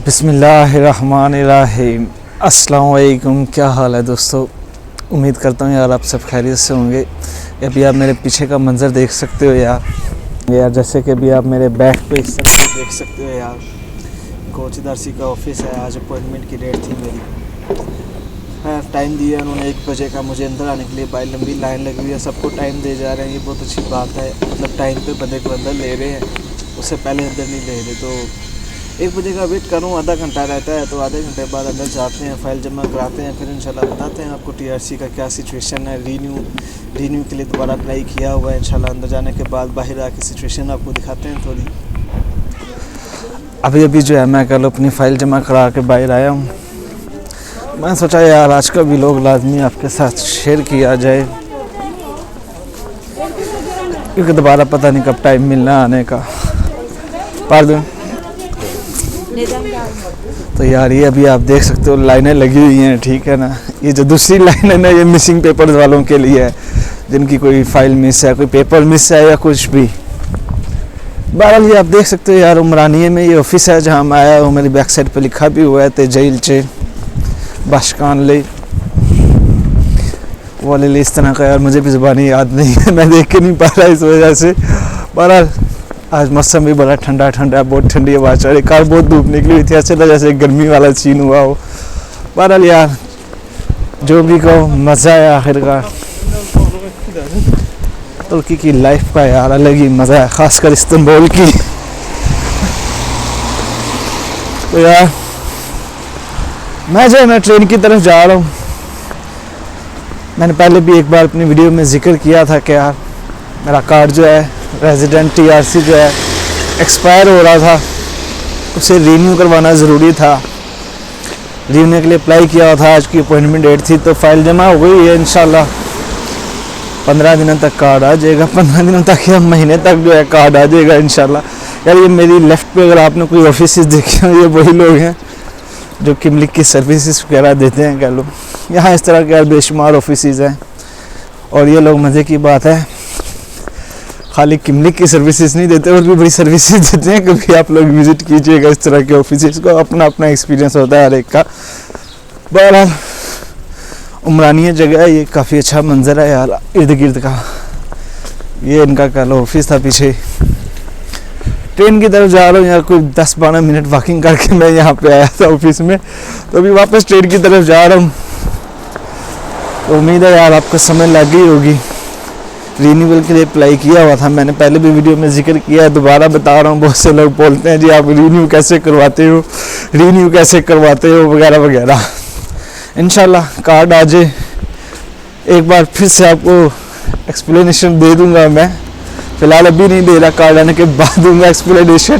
बिस्मिल्लाहिर्रहमानिर्रहीम। अस्सलाम वालेकुम। क्या हाल है दोस्तों? उम्मीद करता हूँ यार आप सब खैरियत से होंगे। अभी आप मेरे पीछे का मंज़र देख सकते हो यार जैसे कि अभी आप मेरे बैक पे इस तरह से देख सकते हो यार, कोच दर्सी का ऑफिस है। आज अपॉइंटमेंट की डेट थी मेरी। टाइम दिया उन्होंने 1 बजे का मुझे अंदर आने के लिए। भाई लंबी लाइन लगी हुई है, सबको टाइम दे जा रहे हैं, ये बहुत अच्छी बात है। मतलब टाइम पे बंदे को अंदर ले रहे हैं, उससे पहले अंदर नहीं ले रहे। तो 1 बजे का वेट करूँ, आधा घंटा रहता है, तो आधे घंटे बाद अंदर जाते हैं, फ़ाइल जमा कराते हैं, फिर इंशाल्लाह बताते हैं आपको टीआरसी का क्या सिचुएशन है। रीन्यू के लिए दोबारा अप्लाई किया हुआ है। इंशाल्लाह अंदर जाने के बाद बाहर आके सिचुएशन आपको दिखाते हैं थोड़ी। अभी जो है मैं कल अपनी फ़ाइल जमा करा के बाहर आया हूँ। मैं सोचा यार आज का भी लोग लाजमी आपके साथ शेयर किया जाए, क्योंकि दोबारा पता नहीं कब टाइम मिलना आने का। पार्दन। तो यार ये अभी आप देख सकते हो लाइनें लगी हुई हैं, ठीक है ना। ये जो दूसरी लाइन है ना, ये मिसिंग पेपर्स वालों के लिए है, जिनकी कोई फाइल मिस है, कोई पेपर मिस है या कुछ भी। बहरहाल ये आप देख सकते हो यार, उमरानिये में ये ऑफिस है जहाँ मैं आया हूँ। मेरी बैक साइड पे लिखा भी हुआ है तेजईल चे बाशकान ले वाले इस तरह का। यार मुझे भी ज़ुबानी याद नहीं है, मैं देख के नहीं पा रहा इस वजह से। बहरहाल आज मौसम भी बड़ा ठंडा है, बहुत ठंडी हवा चल रही। कल बहुत धूप निकली हुई थी, ऐसे लगा जैसे गर्मी वाला सीन हुआ हो। बहरहाल यार जो भी कहो, मज़ा है आखिरकार। तुर्की की लाइफ का यार अलग ही मज़ा है, ख़ासकर इस्तांबुल की। तो यार मैं ट्रेन की तरफ जा रहा हूँ। मैंने पहले भी एक बार अपनी वीडियो में जिक्र किया था कि यार मेरा कार्ड जो है रेजिडेंट टीआरसी जो है एक्सपायर हो रहा था, उसे रीन्यू करवाना ज़रूरी था। रीन्यू के लिए अप्लाई किया था, आज की अपॉइंटमेंट डेट थी, तो फाइल जमा हो गई है। इंशाल्लाह 15 दिनों तक कार्ड आ जाएगा। 15 दिनों तक या महीने तक जो है कार्ड आ जाएगा इंशाल्लाह। यार ये मेरी लेफ़्ट पे अगर आपने कोई ऑफिस देखे हो, ये वही लोग हैं जो किमलिक की सर्विसेज वगैरह देते हैं कह लो। यहाँ इस तरह के यार बेशुमार ऑफिसेज हैं, और ये लोग मज़े की बात है खाली किमलिक की सर्विसेज नहीं देते, और भी बड़ी सर्विसेज देते हैं। कभी आप लोग विज़िट कीजिएगा इस तरह के ऑफिसेज को, अपना अपना एक्सपीरियंस होता है हर एक का। बहरहाल उमरानिया जगह है, ये काफ़ी अच्छा मंजर है यार इर्द गिर्द का। ये इनका कल ऑफिस था पीछे। ट्रेन की तरफ जा रहा हूँ यार, कोई 10-12 मिनट वॉकिंग करके मैं यहाँ पे आया था ऑफिस में, तो अभी वापस ट्रेन की तरफ जा रहा हूँ। तो उम्मीद है यार आपको समझ लग गई होगी। रीन्यूअल के लिए अप्लाई किया हुआ था, मैंने पहले भी वीडियो में जिक्र किया है, दोबारा बता रहा हूँ। बहुत से लोग बोलते हैं जी आप रीन्यू कैसे करवाते हो वगैरह वगैरह। इंशाल्लाह कार्ड आ जाए, एक बार फिर से आपको एक्सप्लेनेशन दे दूंगा मैं। फ़िलहाल अभी नहीं दे रहा, कार्ड आने के बाद दूंगा एक्सप्लेनेशन,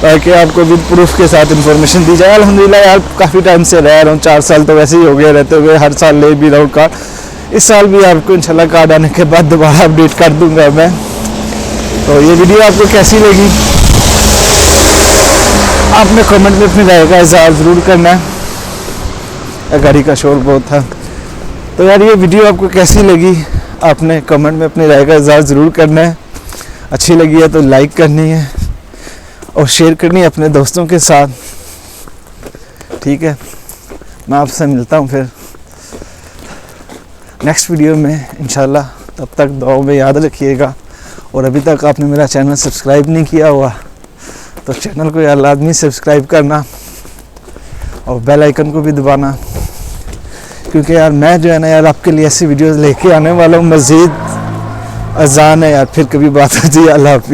ताकि आपको विद प्रूफ के साथ इन्फॉर्मेशन दी जाए। अल्हम्दुलिल्लाह यार काफ़ी टाइम से रह रहा हूँ, 4 साल तो वैसे ही हो गए रहते हुए, हर साल ले भी रहा हूँ कार्ड। इस साल भी आपको इंशाल्लाह कार्ड आने के बाद दोबारा अपडेट कर दूंगा मैं। तो ये वीडियो आपको कैसी लगी, आपने कमेंट में अपनी राय का इज़हार ज़रूर करना है। गाड़ी का शोर बहुत था। तो यार ये वीडियो आपको कैसी लगी, आपने कमेंट में अपनी राय का इज़हार ज़रूर करना है। अच्छी लगी है तो लाइक करनी है और शेयर करनी है अपने दोस्तों के साथ, ठीक है। मैं आपसे मिलता हूँ फिर नेक्स्ट वीडियो में इंशाल्लाह। तब तक दुआओं में याद रखिएगा, और अभी तक आपने मेरा चैनल सब्सक्राइब नहीं किया हुआ तो चैनल को यार लाजमी सब्सक्राइब करना, और बेल आइकन को भी दबाना, क्योंकि यार मैं जो है ना यार आपके लिए ऐसी वीडियोस लेके आने वाला हूँ। मज़ीद अज़ान है यार, फिर कभी बात होती है। अल्लाह हाफ़िज़।